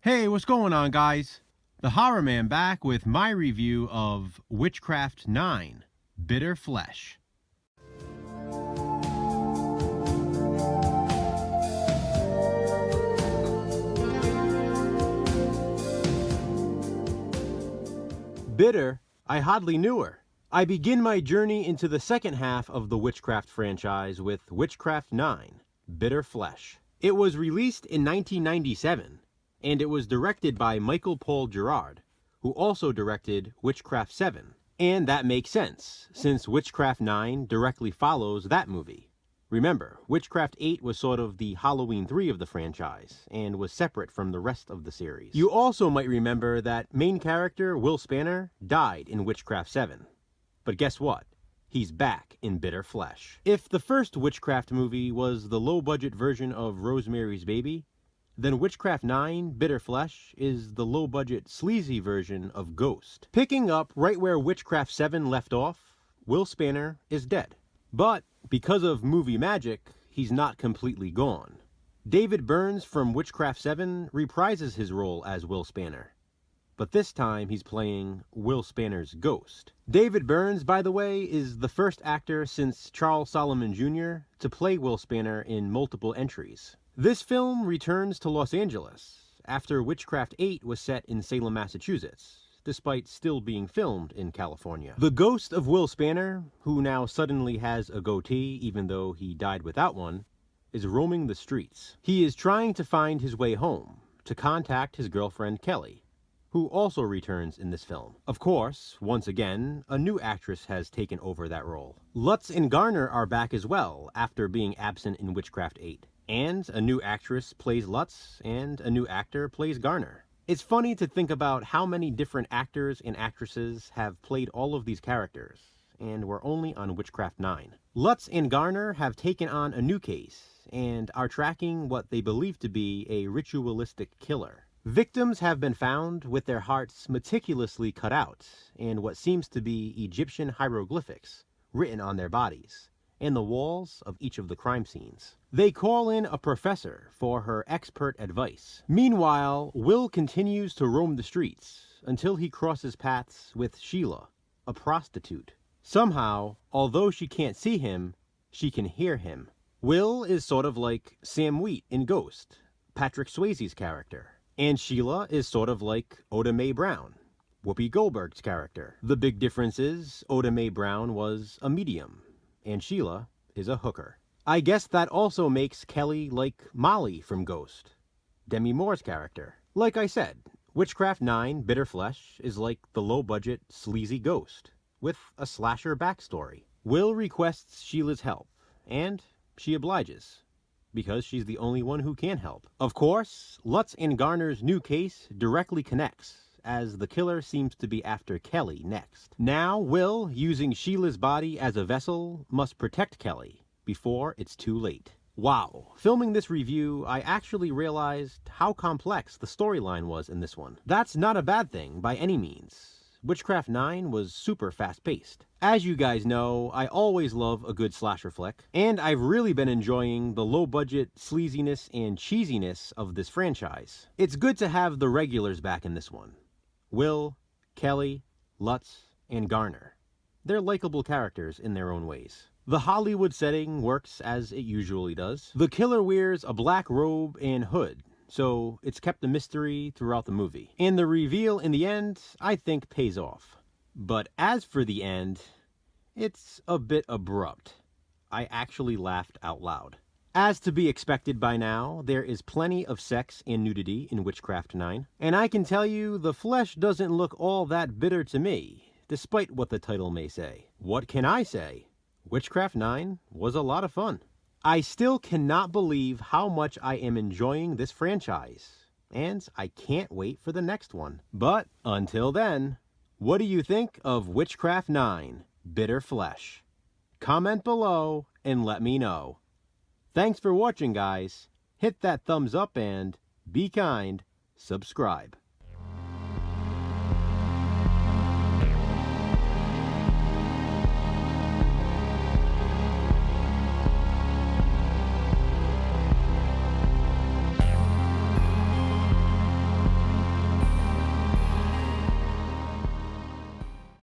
Hey, what's going on, guys? The Horror Man back with my review of Witchcraft 9, Bitter Flesh. Bitter? I hardly knew her. I begin my journey into the second half of the Witchcraft franchise with Witchcraft 9, Bitter Flesh. It was released in 1997. And it was directed by Michael Paul Gerard, who also directed Witchcraft 7. And that makes sense, since Witchcraft 9 directly follows that movie. Remember, Witchcraft 8 was sort of the Halloween 3 of the franchise, and was separate from the rest of the series. You also might remember that main character Will Spanner died in Witchcraft 7. But guess what? He's back in Bitter Flesh. If the first Witchcraft movie was the low-budget version of Rosemary's Baby, then Witchcraft 9, Bitter Flesh, is the low-budget, sleazy version of Ghost. Picking up right where Witchcraft 7 left off, Will Spanner is dead. But because of movie magic, he's not completely gone. David Burns from Witchcraft 7 reprises his role as Will Spanner. But this time he's playing Will Spanner's ghost. David Burns, by the way, is the first actor since Charles Solomon Jr. to play Will Spanner in multiple entries. This film returns to Los Angeles after Witchcraft 8 was set in Salem, Massachusetts, despite still being filmed in California. The ghost of Will Spanner, who now suddenly has a goatee even though he died without one, is roaming the streets. He is trying to find his way home, to contact his girlfriend Kelly, who also returns in this film. Of course, once again, a new actress has taken over that role. Lutz and Garner are back as well after being absent in Witchcraft 8. And a new actress plays Lutz, and a new actor plays Garner. It's funny to think about how many different actors and actresses have played all of these characters, and we're only on Witchcraft 9. Lutz and Garner have taken on a new case, and are tracking what they believe to be a ritualistic killer. Victims have been found with their hearts meticulously cut out, and what seems to be Egyptian hieroglyphics written on their bodies, and the walls of each of the crime scenes. They call in a professor for her expert advice. Meanwhile, Will continues to roam the streets until he crosses paths with Sheila, a prostitute. Somehow, although she can't see him, she can hear him. Will is sort of like Sam Wheat in Ghost, Patrick Swayze's character. And Sheila is sort of like Oda Mae Brown, Whoopi Goldberg's character. The big difference is Oda Mae Brown was a medium, and Sheila is a hooker. I guess that also makes Kelly like Molly from Ghost, Demi Moore's character. Like I said, Witchcraft 9, Bitter Flesh is like the low-budget, sleazy Ghost, with a slasher backstory. Will requests Sheila's help, and she obliges, because she's the only one who can help. Of course, Lutz and Garner's new case directly connects, as the killer seems to be after Kelly next. Now, Will, using Sheila's body as a vessel, must protect Kelly before it's too late. Wow, filming this review, I actually realized how complex the storyline was in this one. That's not a bad thing by any means. Witchcraft 9 was super fast-paced. As you guys know, I always love a good slasher flick, and I've really been enjoying the low-budget sleaziness and cheesiness of this franchise. It's good to have the regulars back in this one. Will, Kelly, Lutz, and Garner. They're likable characters in their own ways. The Hollywood setting works as it usually does. The killer wears a black robe and hood, so it's kept a mystery throughout the movie. And the reveal in the end, I think, pays off. But as for the end, it's a bit abrupt. I actually laughed out loud. As to be expected by now, there is plenty of sex and nudity in Witchcraft 9. And I can tell you, the flesh doesn't look all that bitter to me, despite what the title may say. What can I say? Witchcraft 9 was a lot of fun. I still cannot believe how much I am enjoying this franchise, and I can't wait for the next one. But until then, what do you think of Witchcraft 9, Bitter Flesh? Comment below and let me know. Thanks for watching, guys. Hit that thumbs up and, be kind, subscribe.